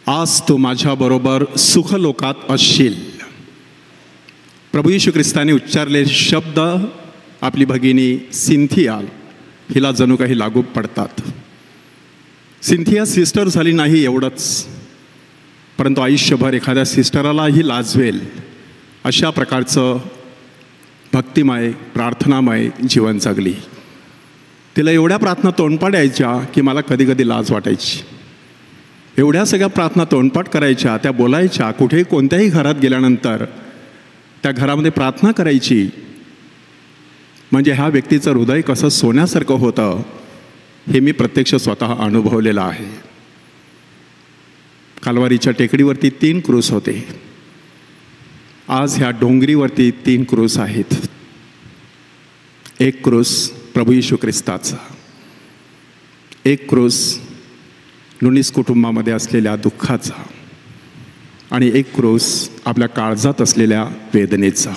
आज तू माझ्याबरोबर सुखलोकात असशील. प्रभू येशू ख्रिस्ताने उच्चारलेले शब्द आपली भगिनी सिंथिया हिला जणू काही लागू पडतात. सिंथिया सिस्टर झाली नाही एवढंच, परंतु आयुष्यभर एखाद्या सिस्टरालाही लाजवेल अशा प्रकारचं भक्तिमय प्रार्थनामय जीवन जगली. तिला एवढ्या प्रार्थना तोंडपाठ यायच्या की मला कधी कधी लाज वाटायची. एवढ्या सगळ्या प्रार्थना तोंडपाठ करायच्या, त्या बोलायच्या. कुठेही कोणत्याही घरात गेल्यानंतर त्या घरामध्ये प्रार्थना करायची. म्हणजे ह्या व्यक्तीचं हृदय कसं सोन्यासारखं होतं हे मी प्रत्यक्ष स्वतः अनुभवलेलं आहे. कालवारीच्या टेकडीवरती 3 क्रूस होते. आज ह्या डोंगरीवरती 3 क्रूस आहेत. एक क्रूस प्रभू येशू ख्रिस्ताचा, एक क्रूस नुनीस कुटुंबामध्ये असलेल्या दुःखाचा, आणि एक क्रूस आपल्या काळजात असलेल्या वेदनेचा.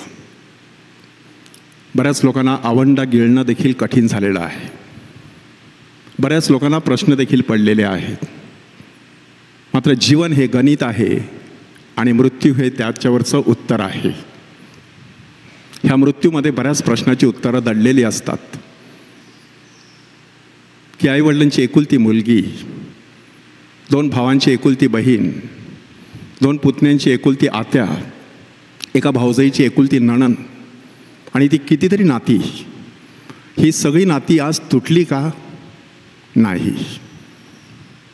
बऱ्याच लोकांना आवंडा गिळणं देखील कठीण झालेलं आहे. बऱ्याच लोकांना प्रश्न देखील पडलेले आहेत. मात्र जीवन हे गणित आहे आणि मृत्यू हे त्याच्यावरचं उत्तर आहे. ह्या मृत्यूमध्ये बऱ्याच प्रश्नाची उत्तरं दडलेली असतात. की आईवडिलांची एकुलती मुलगी, 2 भावांची एकुलती बहीण, 2 पुतण्यांची एकुलती आत्या, एका भाऊजाईची एकुलती नणंद, आणि ती कितीतरी नाती. ही सगळी नाती आज तुटली का? नाही.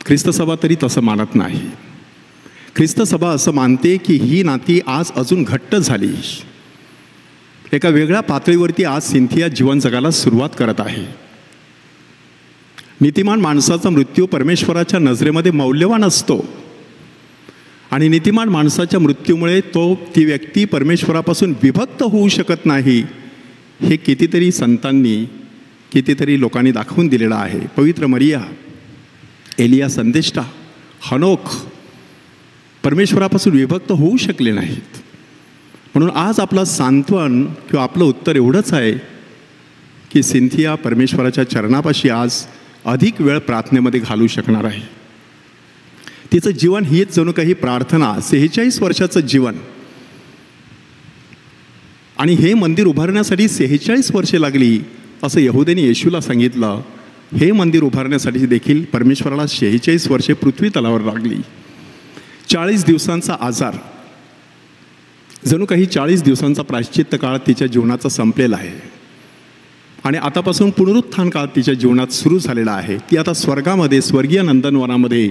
ख्रिस्तसभा तरी तसं मानत नाही. ख्रिस्तसभा असं मानते की ही नाती आज अजून घट्ट झाली. एका वेगळ्या पातळीवरती आज सिंथिया जीवन जगायला सुरुवात करत आहे. नीतिमान माणसाचा मृत्यू परमेश्वराच्या नजरेमध्ये मौल्यवान असतो, आणि नीतिमान माणसाच्या मृत्यूमुळे ती व्यक्ती परमेश्वरापासून विभक्त होऊ शकत नाही. हे कितीतरी संतांनी, कितीतरी लोकांनी दाखवून दिलेलं आहे. पवित्र मरिया, एलिया संदेष्टा, हनोक परमेश्वरापासून विभक्त होऊ शकले नाहीत. म्हणून आज आपलं सांत्वन किंवा आपलं उत्तर एवढंच आहे की सिंथिया परमेश्वराच्या चरणापाशी आज अधिक वेळ प्रार्थनेमध्ये घालू शकणार आहे. तिचं जीवन हीच जणू काही प्रार्थना. 46 वर्षाचं जीवन, आणि हे मंदिर उभारण्यासाठी 46 वर्षे लागली असं यहूदेने येशूला सांगितलं. हे मंदिर उभारण्यासाठी देखील परमेश्वराला 46 वर्षे पृथ्वी तलावर लागली. 40 दिवसांचा आजार, जणू काही 40 दिवसांचा प्रायश्चित्त काळ तिच्या जीवनाचा संपलेला आहे, आणि आतापासून पुनरुत्थान काळ तिच्या जीवनात सुरू झालेला आहे. ती आता स्वर्गामध्ये, स्वर्गीय नंदनवनामध्ये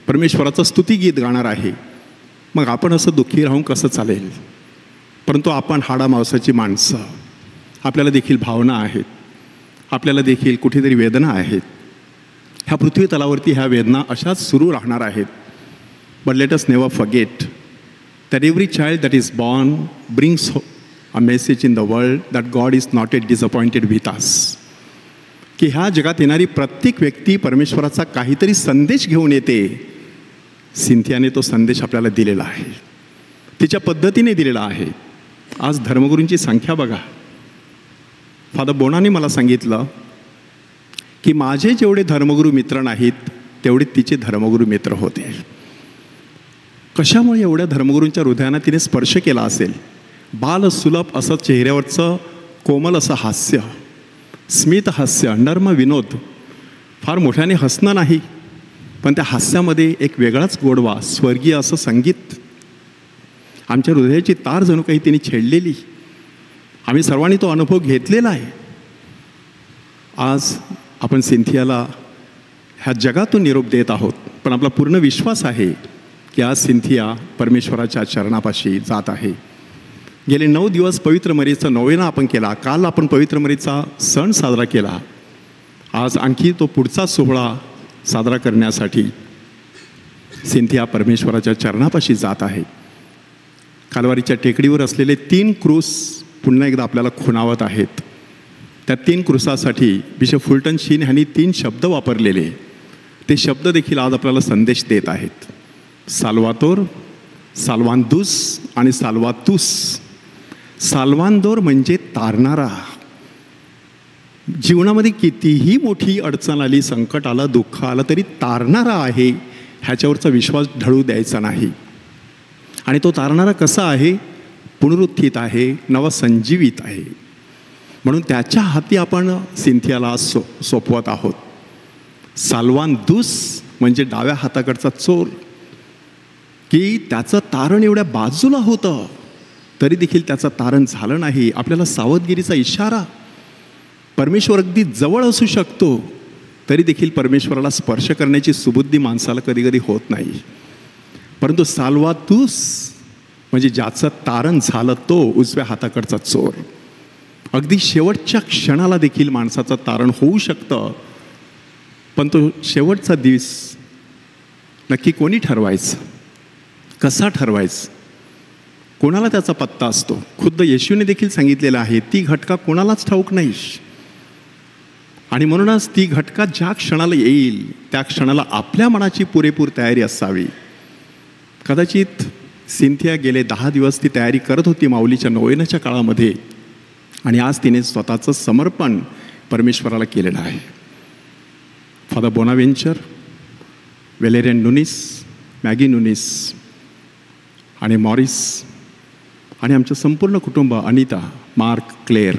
परमेश्वराचं स्तुतिगीत गाणार आहे. मग आपण असं दुःखी राहून कसं चालेल? परंतु आपण हाडामांसाची माणसं, आपल्याला देखील भावना आहेत, आपल्याला देखील कुठेतरी वेदना आहेत. ह्या पृथ्वी तलावरती ह्या वेदना अशाच सुरू राहणार आहेत. But let us never forget that every child that is born brings a message in the world that God is not yet disappointed with us. की ह्या जगात येणारी प्रत्येक व्यक्ती परमेश्वराचा काहीतरी संदेश घेऊन येते. सिंथियाने तो संदेश आपल्याला दिलेला आहे, तिच्या पद्धतीने दिलेला आहे. आज धर्मगुरूंची संख्या बघा. फादर बोनाने मला सांगितलं की माझे जेवढे धर्मगुरू मित्र नाहीत तेवढे तिचे धर्मगुरू मित्र होते. कशामुळे एवढ्या धर्मगुरूंच्या हृदयांना तिने स्पर्श केला असेल? बालसुलभ असं चेहऱ्यावरचं कोमल असं हास्य, स्मित हास्य, नर्म विनोद, फार मोठ्याने हसणं नाही, पण त्या हास्यामध्ये एक वेगळाच गोडवा, स्वर्गीय असं संगीत. आमच्या हृदयाची तार जणू काही तिने छेडलेली. आम्ही सर्वांनी तो अनुभव घेतलेला आहे. आज आपण सिंथियाला ह्या जगातून निरोप देत आहोत, पण आपला पूर्ण विश्वास आहे की आज सिंथिया परमेश्वराच्या चरणापाशी जात आहे. गेले 9 दिवस पवित्र मरीचा नोवेना आपण केला. काल आपण पवित्र मरीचा सण साजरा केला. आज आणखी तो पुढचा सोहळा साजरा करण्यासाठी सिंथिया परमेश्वराच्या चरणापाशी जात आहे. कालवारीच्या टेकडीवर असलेले 3 क्रूस पुन्हा एकदा आपल्याला खुणावत आहेत. त्या 3 क्रूसासाठी बिशप फुलटन शीन ह्यांनी 3 शब्द वापरलेले. ते शब्द देखील आज आपल्याला संदेश देत आहेत. साल्वातोर, साल्वांदूस आणि साल्वातूस. साल्वांदोर म्हणजे तारणारा. जीवनामध्ये कितीही मोठी अडचण आली, संकट आलं, दुःख आलं तरी तारणारा आहे ह्याच्यावरचा विश्वास ढळू द्यायचा नाही. आणि तो तारणारा कसा आहे? पुनरुत्थित आहे, नवसंजीवित आहे. म्हणून त्याच्या हाती आपण सिंथियाला सोपवत आहोत. साल्वान दुस म्हणजे डाव्या हाताकडचा चोर, की त्याचं तारण एवढ्या बाजूला होतं तरी देखील त्याचं तारण झालं नाही. आपल्याला सावधगिरीचा इशारा. परमेश्वर अगदी जवळ असू शकतो तरी देखील परमेश्वराला स्पर्श करण्याची सुबुद्धी माणसाला कधी कधी होत नाही. परंतु साल्वातूस म्हणजे ज्याचं तारण झालं तो उजव्या हाताकडचा चोर. अगदी शेवटच्या क्षणाला देखील माणसाचं तारण होऊ शकतं. पण तो शेवटचा दिवस नक्की कोणी ठरवायचं? कसा ठरवायचं? कोणाला त्याचा पत्ता असतो? खुद्द येशूने देखील सांगितलेलं आहे, ती घटका कोणालाच ठाऊक नाही. आणि म्हणूनच ती घटका ज्या क्षणाला येईल त्या क्षणाला आपल्या मनाची पुरेपूर तयारी असावी. कदाचित सिंथिया गेले 10 दिवस ती तयारी करत होती माऊलीच्या नोवेनाच्या काळामध्ये, आणि आज तिने स्वतःचं समर्पण परमेश्वराला केलेलं आहे. फादर बोनावेंचर, वेलेरियन नुनिस, मॅगी नुनिस आणि मॉरिस आणि आमचं संपूर्ण कुटुंब, अनिता, मार्क, क्लेअर,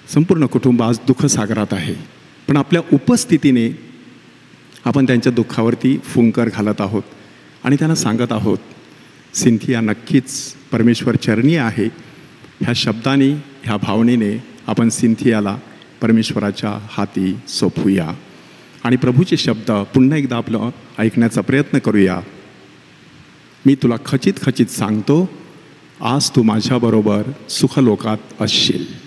संपूर्ण कुटुंब आज दुःखसागरात आहे. पण आपल्या उपस्थितीने आपण त्यांच्या दुःखावरती फुंकर घालत आहोत आणि त्यांना सांगत आहोत, सिंथिया नक्कीच परमेश्वर चरणी आहे. ह्या शब्दाने, ह्या भावनेने आपण सिंथियाला परमेश्वराच्या हाती सोपवूया आणि प्रभूचे शब्द पुन्हा एकदा आपलं ऐकण्याचा प्रयत्न करूया. मी तुला खचित खचित सांगतो, आज तू माझ्याबरोबर सुखलोकात असशील.